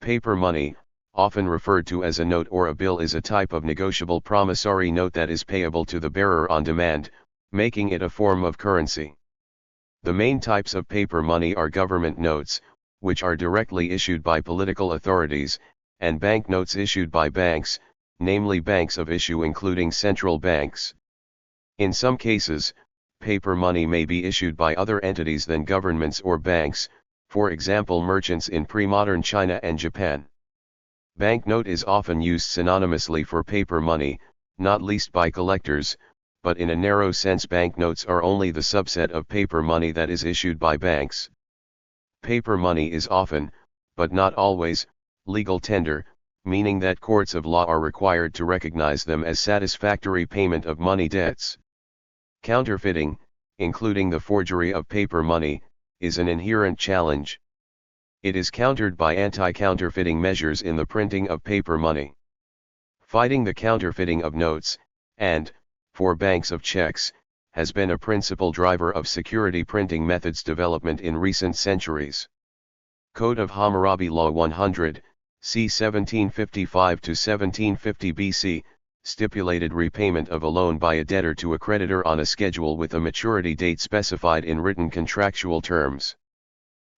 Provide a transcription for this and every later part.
Paper money, often referred to as a note or a bill, is a type of negotiable promissory note that is payable to the bearer on demand, making it a form of currency. The main types of paper money are government notes, which are directly issued by political authorities, and banknotes issued by banks, namely banks of issue including central banks. In some cases, paper money may be issued by other entities than governments or banks, for example merchants in pre-modern China and Japan. Banknote is often used synonymously for paper money, not least by collectors, but in a narrow sense banknotes are only the subset of paper money that is issued by banks. Paper money is often, but not always, legal tender, meaning that courts of law are required to recognize them as satisfactory payment of money debts. Counterfeiting, including the forgery of paper money, is an inherent challenge. It is countered by anti-counterfeiting measures in the printing of paper money. Fighting the counterfeiting of notes, and, for banks, of checks, has been a principal driver of security printing methods development in recent centuries. Code of Hammurabi Law 100, c. 1755 to 1750 BC, stipulated repayment of a loan by a debtor to a creditor on a schedule with a maturity date specified in written contractual terms.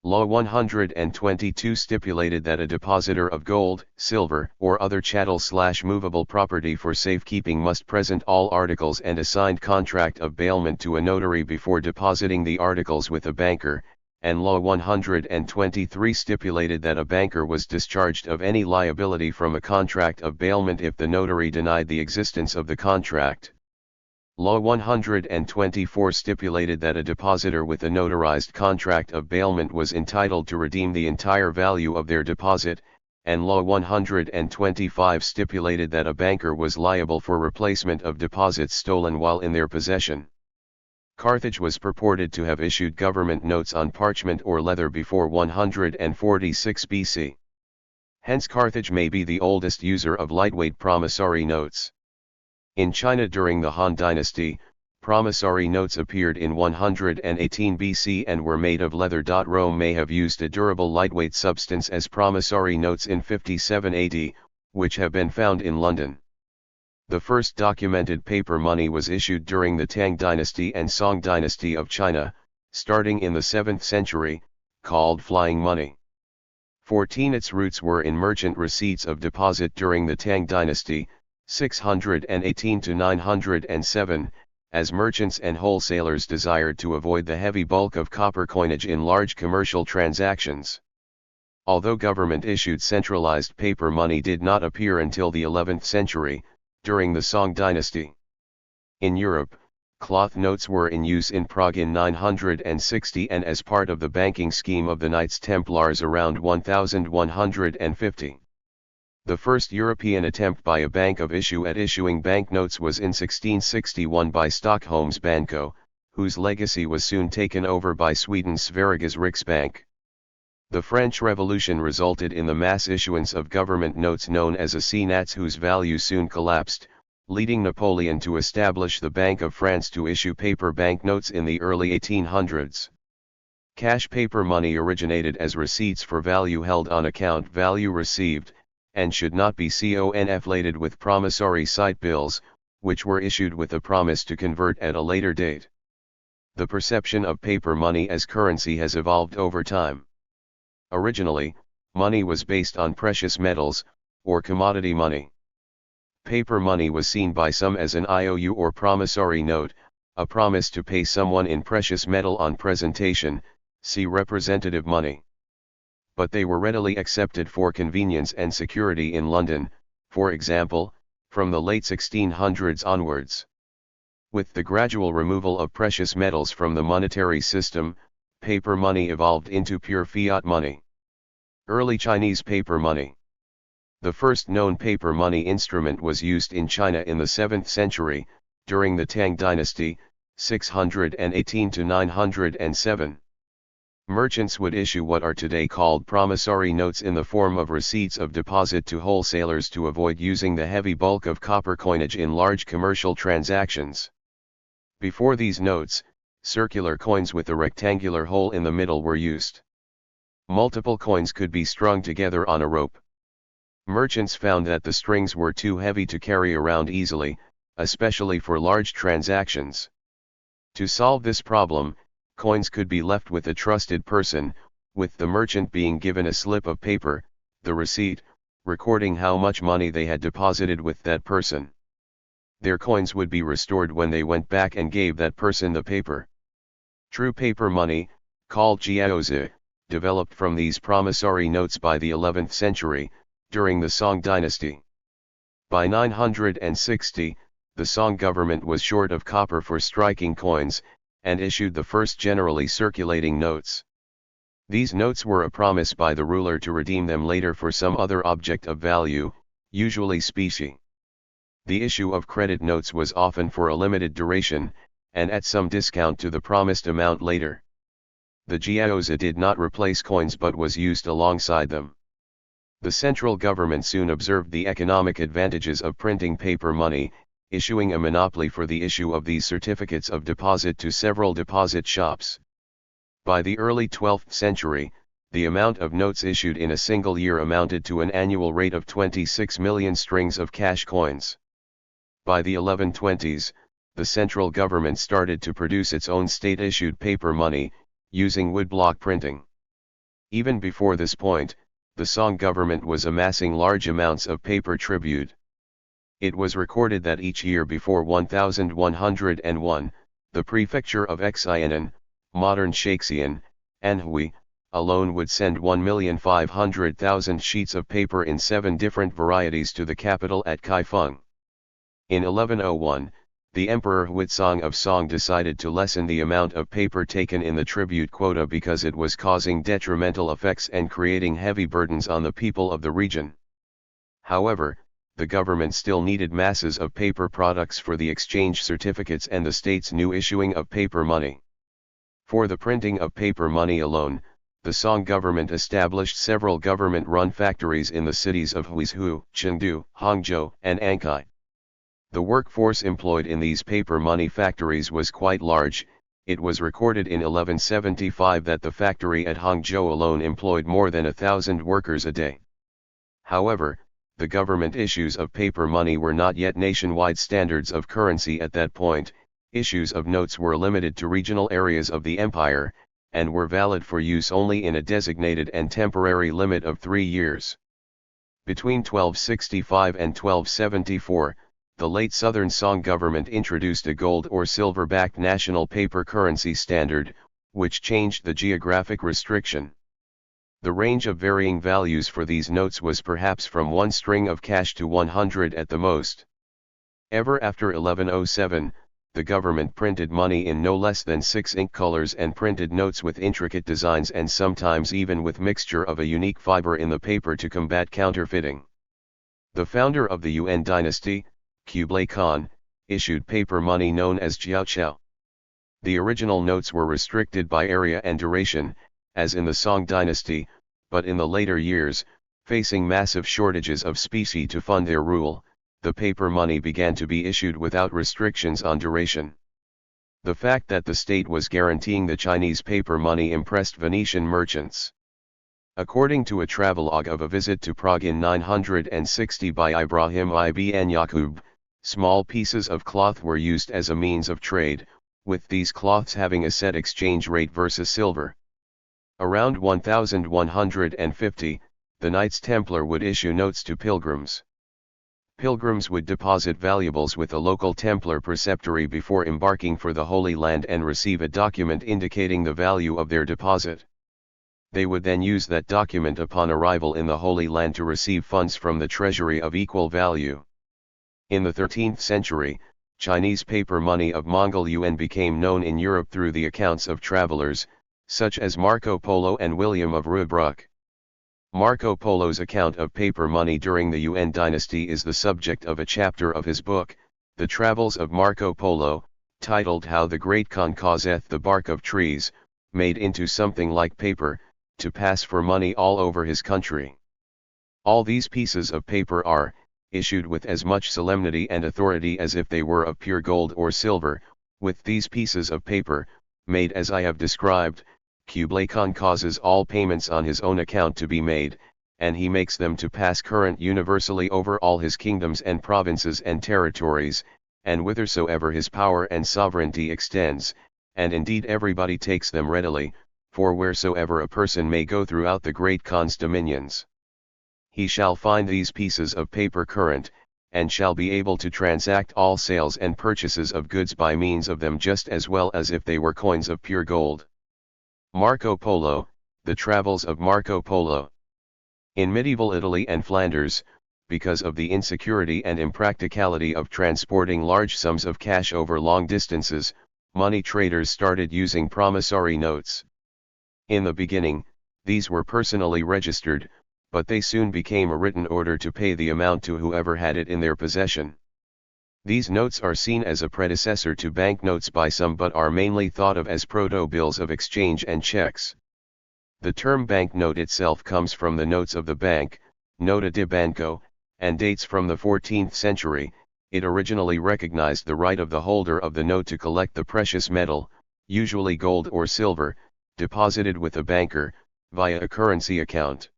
Law 122 stipulated that a depositor of gold, silver, or other chattel/movable property for safekeeping must present all articles and a signed contract of bailment to a notary before depositing the articles with a banker, and Law 123 stipulated that a banker was discharged of any liability from a contract of bailment if the notary denied the existence of the contract. Law 124 stipulated that a depositor with a notarized contract of bailment was entitled to redeem the entire value of their deposit, and Law 125 stipulated that a banker was liable for replacement of deposits stolen while in their possession. Carthage was purported to have issued government notes on parchment or leather before 146 BC. Hence Carthage may be the oldest user of lightweight promissory notes. In China during the Han Dynasty, promissory notes appeared in 118 BC and were made of leather. Rome may have used a durable lightweight substance as promissory notes in 57 AD, which have been found in London. The first documented paper money was issued during the Tang Dynasty and Song Dynasty of China, starting in the 7th century, called flying money. 14 Its roots were in merchant receipts of deposit during the Tang Dynasty, 618 to 907, as merchants and wholesalers desired to avoid the heavy bulk of copper coinage in large commercial transactions. Although government-issued centralized paper money did not appear until the 11th century, during the Song Dynasty. In Europe, cloth notes were in use in Prague in 960 and as part of the banking scheme of the Knights Templars around 1150. The first European attempt by a bank of issue at issuing banknotes was in 1661 by Stockholm's Banco, whose legacy was soon taken over by Sweden's Sveriges Riksbank. The French Revolution resulted in the mass issuance of government notes known as assignats whose value soon collapsed, leading Napoleon to establish the Bank of France to issue paper banknotes in the early 1800s. Cash paper money originated as receipts for value held on account, value received, and should not be conflated with promissory sight bills, which were issued with a promise to convert at a later date. The perception of paper money as currency has evolved over time. Originally, money was based on precious metals, or commodity money. Paper money was seen by some as an IOU or promissory note, a promise to pay someone in precious metal on presentation, see representative money. But they were readily accepted for convenience and security in London, for example, from the late 1600s onwards. With the gradual removal of precious metals from the monetary system, paper money evolved into pure fiat money. Early Chinese paper money. The first known paper money instrument was used in China in the 7th century, during the Tang Dynasty, 618 to 907. Merchants would issue what are today called promissory notes in the form of receipts of deposit to wholesalers to avoid using the heavy bulk of copper coinage in large commercial transactions. Before these notes, circular coins with a rectangular hole in the middle were used. Multiple coins could be strung together on a rope. Merchants found that the strings were too heavy to carry around easily, especially for large transactions. To solve this problem, coins could be left with a trusted person, with the merchant being given a slip of paper, the receipt, recording how much money they had deposited with that person. Their coins would be restored when they went back and gave that person the paper. True paper money, called jiaozi, developed from these promissory notes by the 11th century, during the Song dynasty. By 960, the Song government was short of copper for striking coins, and issued the first generally circulating notes. These notes were a promise by the ruler to redeem them later for some other object of value, usually specie. The issue of credit notes was often for a limited duration, and at some discount to the promised amount later. The jiaozi did not replace coins but was used alongside them. The central government soon observed the economic advantages of printing paper money, issuing a monopoly for the issue of these certificates of deposit to several deposit shops. By the early 12th century, the amount of notes issued in a single year amounted to an annual rate of 26 million strings of cash coins. By the 1120s, the central government started to produce its own state-issued paper money, using woodblock printing. Even before this point, the Song government was amassing large amounts of paper tribute. It was recorded that each year before 1101, the prefecture of Xianan, modern Shangxian, Anhui, alone would send 1,500,000 sheets of paper in 7 different varieties to the capital at Kaifeng. In 1101, the Emperor Huizong of Song decided to lessen the amount of paper taken in the tribute quota because it was causing detrimental effects and creating heavy burdens on the people of the region. However, the government still needed masses of paper products for the exchange certificates and the state's new issuing of paper money. For the printing of paper money alone, the Song government established several government-run factories in the cities of Huizhou, Chengdu, Hangzhou, and Ankai. The workforce employed in these paper money factories was quite large. It was recorded in 1175 that the factory at Hangzhou alone employed more than 1,000 workers a day. However, the government issues of paper money were not yet nationwide standards of currency at that point. Issues of notes were limited to regional areas of the empire, and were valid for use only in a designated and temporary limit of 3 years. Between 1265 and 1274, the late Southern Song government introduced a gold or silver-backed national paper currency standard, which changed the geographic restriction. The range of varying values for these notes was perhaps from 1 string of cash to 100 at the most. Ever after 1107, the government printed money in no less than 6 ink colors and printed notes with intricate designs and sometimes even with mixture of a unique fiber in the paper to combat counterfeiting. The founder of the Yuan dynasty, Kublai Khan, issued paper money known as jiaoqiao. The original notes were restricted by area and duration, as in the Song dynasty, but in the later years, facing massive shortages of specie to fund their rule, the paper money began to be issued without restrictions on duration. The fact that the state was guaranteeing the Chinese paper money impressed Venetian merchants. According to a travelogue of a visit to Prague in 960 by Ibrahim ibn Yaqub, small pieces of cloth were used as a means of trade, with these cloths having a set exchange rate versus silver. Around 1150, the Knights Templar would issue notes to pilgrims. Pilgrims would deposit valuables with a local Templar preceptory before embarking for the Holy Land and receive a document indicating the value of their deposit. They would then use that document upon arrival in the Holy Land to receive funds from the treasury of equal value. In the 13th century, Chinese paper money of Mongol yuan became known in Europe through the accounts of travelers, such as Marco Polo and William of Rubruck. Marco Polo's account of paper money during the Yuan dynasty is the subject of a chapter of his book, The Travels of Marco Polo, titled How the Great Khan causeth the bark of trees, made into something like paper, to pass for money all over his country. All these pieces of paper are issued with as much solemnity and authority as if they were of pure gold or silver. With these pieces of paper, made as I have described, Kublai Khan causes all payments on his own account to be made, and he makes them to pass current universally over all his kingdoms and provinces and territories, and whithersoever his power and sovereignty extends, and indeed everybody takes them readily, for wheresoever a person may go throughout the great Khan's dominions, he shall find these pieces of paper current, and shall be able to transact all sales and purchases of goods by means of them just as well as if they were coins of pure gold. Marco Polo, the travels of Marco Polo. In medieval Italy and Flanders, because of the insecurity and impracticality of transporting large sums of cash over long distances, money traders started using promissory notes. In the beginning, these were personally registered, but they soon became a written order to pay the amount to whoever had it in their possession. These notes are seen as a predecessor to banknotes by some but are mainly thought of as proto-bills of exchange and checks. The term banknote itself comes from the notes of the bank, nota de banco, and dates from the 14th century. It originally recognized the right of the holder of the note to collect the precious metal, usually gold or silver, deposited with a banker, via a currency account.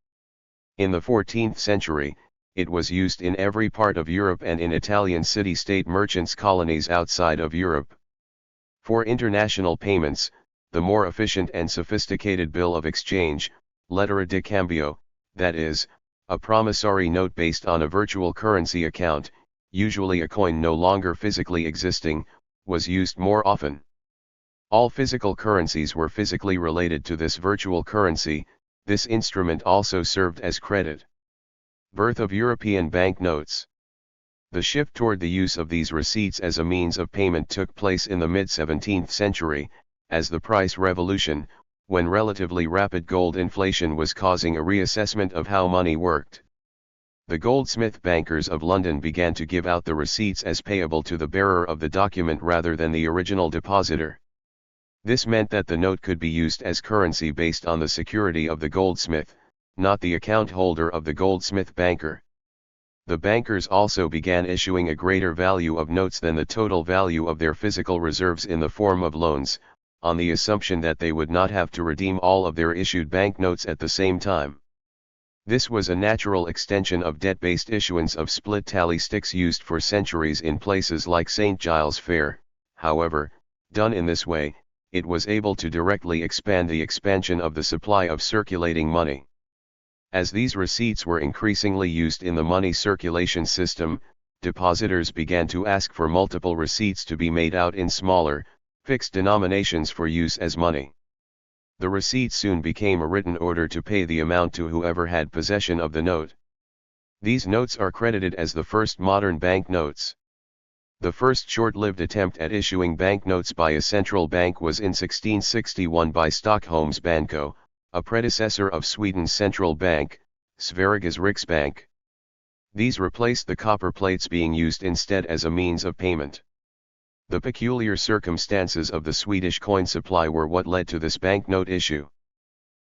In the 14th century, it was used in every part of Europe and in Italian city-state merchants' colonies outside of Europe. For international payments, the more efficient and sophisticated bill of exchange, lettera de cambio, that is, a promissory note based on a virtual currency account, usually a coin no longer physically existing, was used more often. All physical currencies were physically related to this virtual currency. This instrument also served as credit. Birth of European banknotes. The shift toward the use of these receipts as a means of payment took place in the mid-17th century, as the price revolution, when relatively rapid gold inflation was causing a reassessment of how money worked. The goldsmith bankers of London began to give out the receipts as payable to the bearer of the document rather than the original depositor. This meant that the note could be used as currency based on the security of the goldsmith, not the account holder of the goldsmith banker. The bankers also began issuing a greater value of notes than the total value of their physical reserves in the form of loans, on the assumption that they would not have to redeem all of their issued banknotes at the same time. This was a natural extension of debt-based issuance of split tally sticks used for centuries in places like St. Giles Fair. However, done in this way, it was able to directly expand the expansion of the supply of circulating money. As these receipts were increasingly used in the money circulation system, depositors began to ask for multiple receipts to be made out in smaller, fixed denominations for use as money. The receipt soon became a written order to pay the amount to whoever had possession of the note. These notes are credited as the first modern banknotes. The first short-lived attempt at issuing banknotes by a central bank was in 1661 by Stockholm's Banco, a predecessor of Sweden's central bank, Sveriges Riksbank. These replaced the copper plates being used instead as a means of payment. The peculiar circumstances of the Swedish coin supply were what led to this banknote issue.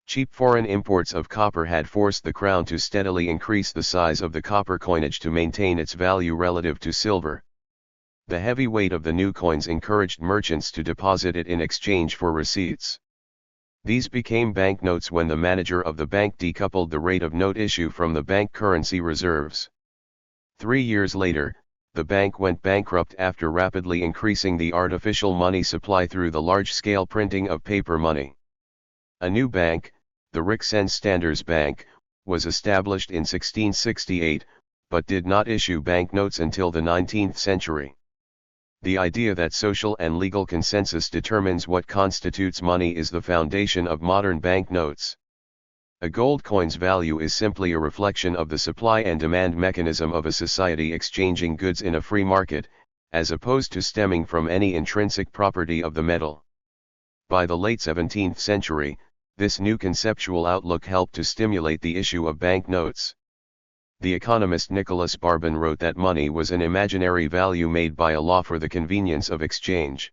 Cheap foreign imports of copper had forced the crown to steadily increase the size of the copper coinage to maintain its value relative to silver. The heavy weight of the new coins encouraged merchants to deposit it in exchange for receipts. These became banknotes when the manager of the bank decoupled the rate of note issue from the bank currency reserves. 3 years later, the bank went bankrupt after rapidly increasing the artificial money supply through the large-scale printing of paper money. A new bank, the Riksgäldsstanders Bank, was established in 1668, but did not issue banknotes until the 19th century. The idea that social and legal consensus determines what constitutes money is the foundation of modern banknotes. A gold coin's value is simply a reflection of the supply and demand mechanism of a society exchanging goods in a free market, as opposed to stemming from any intrinsic property of the metal. By the late 17th century, this new conceptual outlook helped to stimulate the issue of banknotes. The economist Nicholas Barbon wrote that money was an imaginary value made by a law for the convenience of exchange.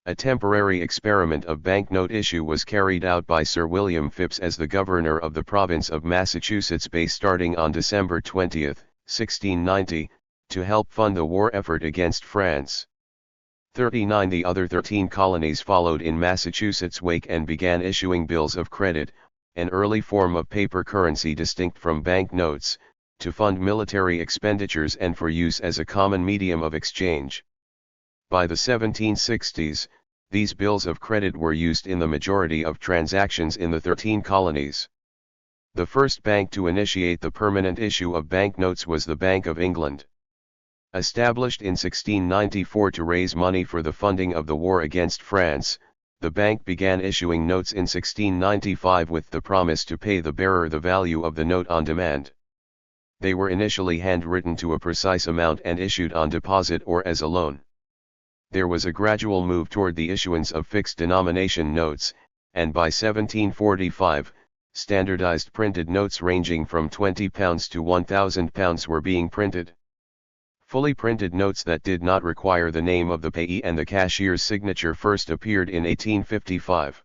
A temporary experiment of banknote issue was carried out by Sir William Phipps as the governor of the province of Massachusetts Bay starting on December 20, 1690, to help fund the war effort against France. 39 The other 13 colonies followed in Massachusetts' wake and began issuing bills of credit, an early form of paper currency distinct from banknotes, to fund military expenditures and for use as a common medium of exchange. By the 1760s, these bills of credit were used in the majority of transactions in the 13 colonies. The first bank to initiate the permanent issue of banknotes was the Bank of England. Established in 1694 to raise money for the funding of the war against France, the bank began issuing notes in 1695 with the promise to pay the bearer the value of the note on demand. They were initially handwritten to a precise amount and issued on deposit or as a loan. There was a gradual move toward the issuance of fixed denomination notes, and by 1745, standardized printed notes ranging from £20 to £1,000 were being printed. Fully printed notes that did not require the name of the payee and the cashier's signature first appeared in 1855.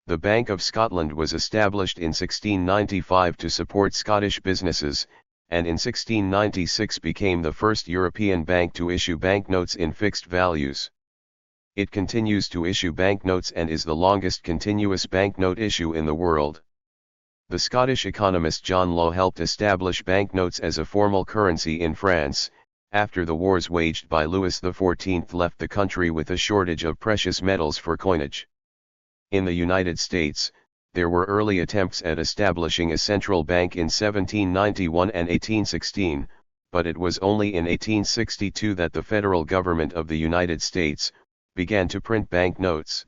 The Bank of Scotland was established in 1695 to support Scottish businesses, and in 1696 became the first European bank to issue banknotes in fixed values. It continues to issue banknotes and is the longest continuous banknote issue in the world. The Scottish economist John Law helped establish banknotes as a formal currency in France, after the wars waged by Louis XIV left the country with a shortage of precious metals for coinage. In the United States, there were early attempts at establishing a central bank in 1791 and 1816, but it was only in 1862 that the federal government of the United States began to print banknotes.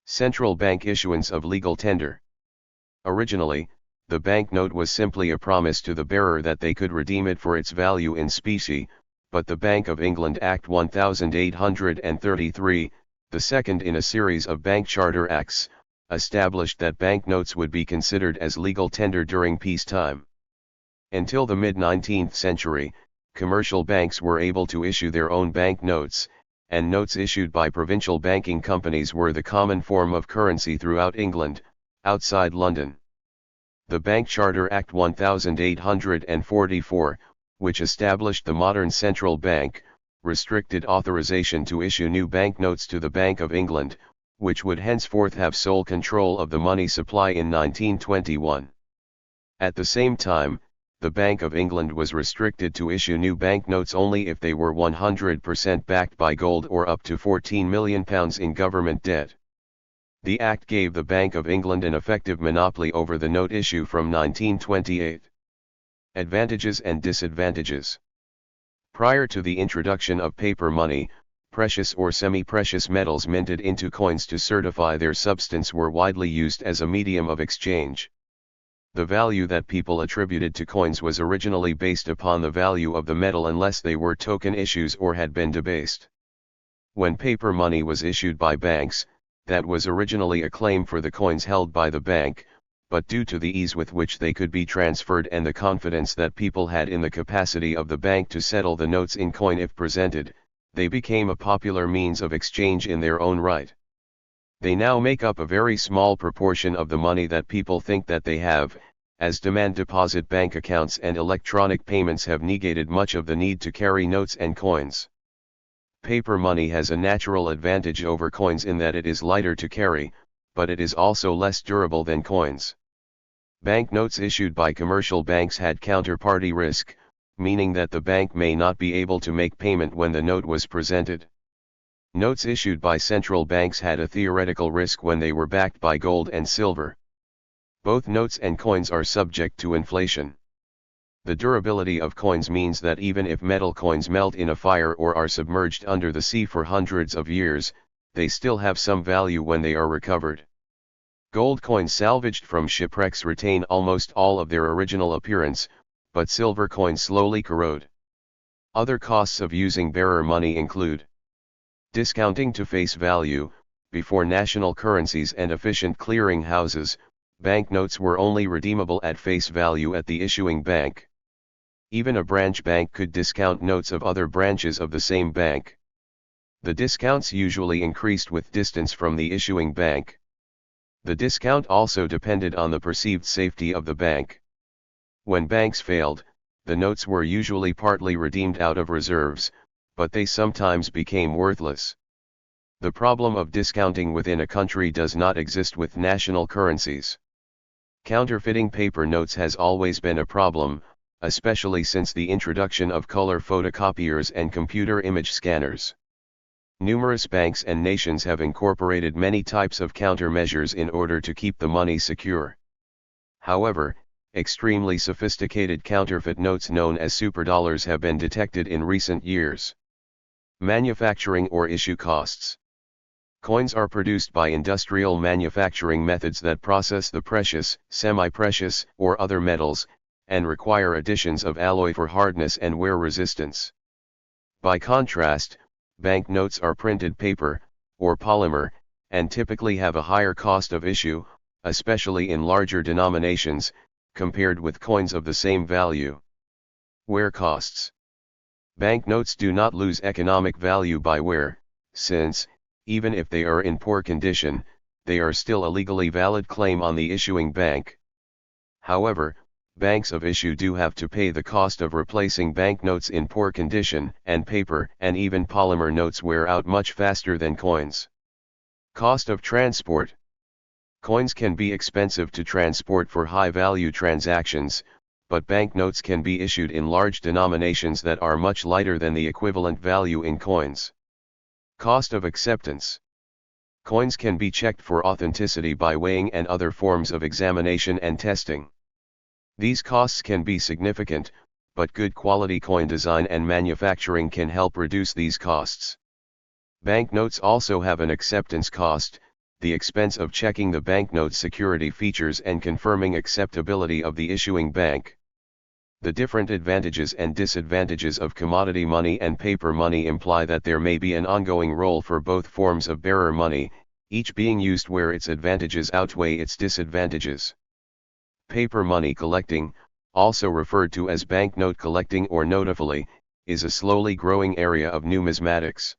Central bank issuance of legal tender. Originally, the banknote was simply a promise to the bearer that they could redeem it for its value in specie, but the Bank of England Act 1833, the second in a series of bank charter acts, established that banknotes would be considered as legal tender during peacetime. Until the mid-19th century, commercial banks were able to issue their own banknotes, and notes issued by provincial banking companies were the common form of currency throughout England, outside London. The Bank Charter Act 1844, which established the modern central bank, restricted authorization to issue new banknotes to the Bank of England, which would henceforth have sole control of the money supply in 1921. At the same time, the Bank of England was restricted to issue new banknotes only if they were 100% backed by gold or up to £14 million in government debt. The Act gave the Bank of England an effective monopoly over the note issue from 1928. Advantages and disadvantages. Prior to the introduction of paper money, precious or semi-precious metals minted into coins to certify their substance were widely used as a medium of exchange. The value that people attributed to coins was originally based upon the value of the metal unless they were token issues or had been debased. When paper money was issued by banks, that was originally a claim for the coins held by the bank, but due to the ease with which they could be transferred and the confidence that people had in the capacity of the bank to settle the notes in coin if presented, they became a popular means of exchange in their own right. They now make up a very small proportion of the money that people think that they have, as demand deposit bank accounts and electronic payments have negated much of the need to carry notes and coins. Paper money has a natural advantage over coins in that it is lighter to carry, but it is also less durable than coins. Banknotes issued by commercial banks had counterparty risk, meaning that the bank may not be able to make payment when the note was presented. Notes issued by central banks had a theoretical risk when they were backed by gold and silver. Both notes and coins are subject to inflation. The durability of coins means that even if metal coins melt in a fire or are submerged under the sea for hundreds of years, they still have some value when they are recovered. Gold coins salvaged from shipwrecks retain almost all of their original appearance, but silver coins slowly corrode. Other costs of using bearer money include discounting to face value. Before national currencies and efficient clearing houses, banknotes were only redeemable at face value at the issuing bank. Even a branch bank could discount notes of other branches of the same bank. The discounts usually increased with distance from the issuing bank. The discount also depended on the perceived safety of the bank. When banks failed, the notes were usually partly redeemed out of reserves, but they sometimes became worthless. The problem of discounting within a country does not exist with national currencies. Counterfeiting paper notes has always been a problem, especially since the introduction of color photocopiers and computer image scanners. Numerous banks and nations have incorporated many types of countermeasures in order to keep the money secure. However, extremely sophisticated counterfeit notes known as superdollars have been detected in recent years. Manufacturing or issue costs. Coins are produced by industrial manufacturing methods that process the precious, semi-precious, or other metals, and require additions of alloy for hardness and wear resistance. By contrast, banknotes are printed paper, or polymer, and typically have a higher cost of issue, especially in larger denominations, compared with coins of the same value. Wear costs. Banknotes do not lose economic value by wear, since, even if they are in poor condition, they are still a legally valid claim on the issuing bank. However, banks of issue do have to pay the cost of replacing banknotes in poor condition, and paper and even polymer notes wear out much faster than coins. Cost of transport. Coins can be expensive to transport for high-value transactions, but banknotes can be issued in large denominations that are much lighter than the equivalent value in coins. Cost of acceptance. Coins can be checked for authenticity by weighing and other forms of examination and testing. These costs can be significant, but good quality coin design and manufacturing can help reduce these costs. Banknotes also have an acceptance cost, the expense of checking the banknote's security features and confirming acceptability of the issuing bank. The different advantages and disadvantages of commodity money and paper money imply that there may be an ongoing role for both forms of bearer money, each being used where its advantages outweigh its disadvantages. Paper money collecting, also referred to as banknote collecting or notophily, is a slowly growing area of numismatics.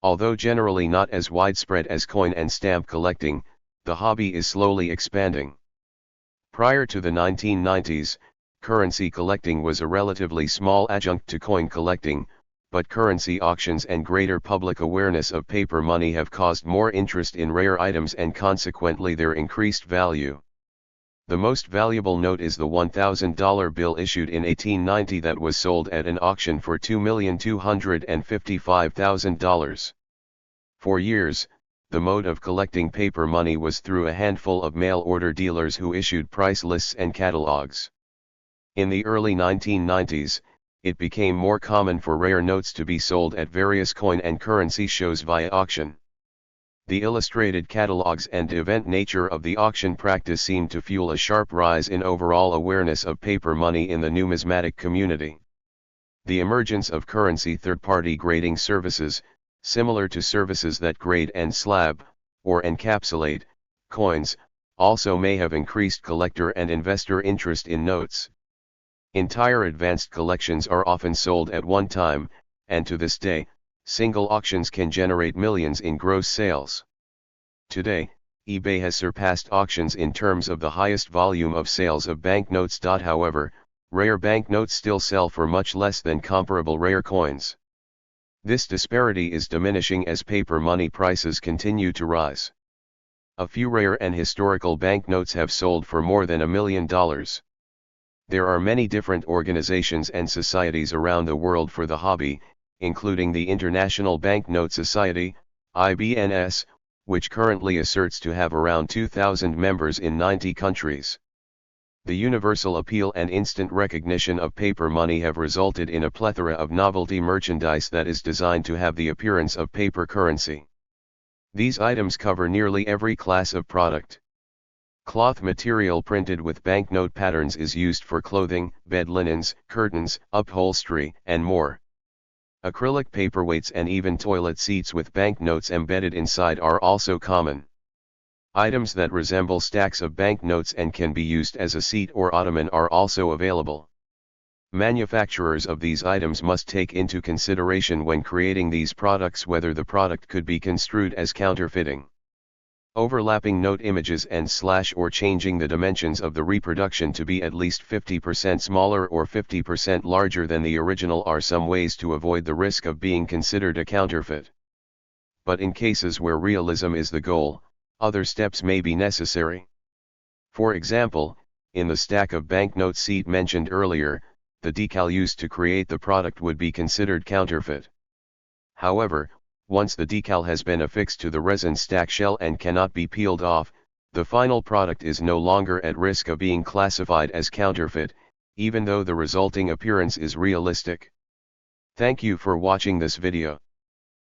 Although generally not as widespread as coin and stamp collecting, the hobby is slowly expanding. Prior to the 1990s, currency collecting was a relatively small adjunct to coin collecting, but currency auctions and greater public awareness of paper money have caused more interest in rare items and consequently their increased value. The most valuable note is the $1,000 bill issued in 1890 that was sold at an auction for $2,255,000. For years, the mode of collecting paper money was through a handful of mail-order dealers who issued price lists and catalogs. In the early 1990s, it became more common for rare notes to be sold at various coin and currency shows via auction. The illustrated catalogs and event nature of the auction practice seemed to fuel a sharp rise in overall awareness of paper money in the numismatic community. The emergence of currency third-party grading services, similar to services that grade and slab, or encapsulate, coins, also may have increased collector and investor interest in notes. Entire advanced collections are often sold at one time, and to this day, single auctions can generate millions in gross sales. Today, eBay has surpassed auctions in terms of the highest volume of sales of banknotes. However, rare banknotes still sell for much less than comparable rare coins. This disparity is diminishing as paper money prices continue to rise. A few rare and historical banknotes have sold for more than $1 million. There are many different organizations and societies around the world for the hobby, including the International Banknote Society, IBNS, which currently asserts to have around 2,000 members in 90 countries. The universal appeal and instant recognition of paper money have resulted in a plethora of novelty merchandise that is designed to have the appearance of paper currency. These items cover nearly every class of product. Cloth material printed with banknote patterns is used for clothing, bed linens, curtains, upholstery, and more. Acrylic paperweights and even toilet seats with banknotes embedded inside are also common. Items that resemble stacks of banknotes and can be used as a seat or ottoman are also available. Manufacturers of these items must take into consideration when creating these products whether the product could be construed as counterfeiting. Overlapping note images and slash or changing the dimensions of the reproduction to be at least 50% smaller or 50% larger than the original are some ways to avoid the risk of being considered a counterfeit. But in cases where realism is the goal, other steps may be necessary. For example, in the stack of banknote seat mentioned earlier, the decal used to create the product would be considered counterfeit. However, once the decal has been affixed to the resin stack shell and cannot be peeled off, the final product is no longer at risk of being classified as counterfeit, even though the resulting appearance is realistic. Thank you for watching this video.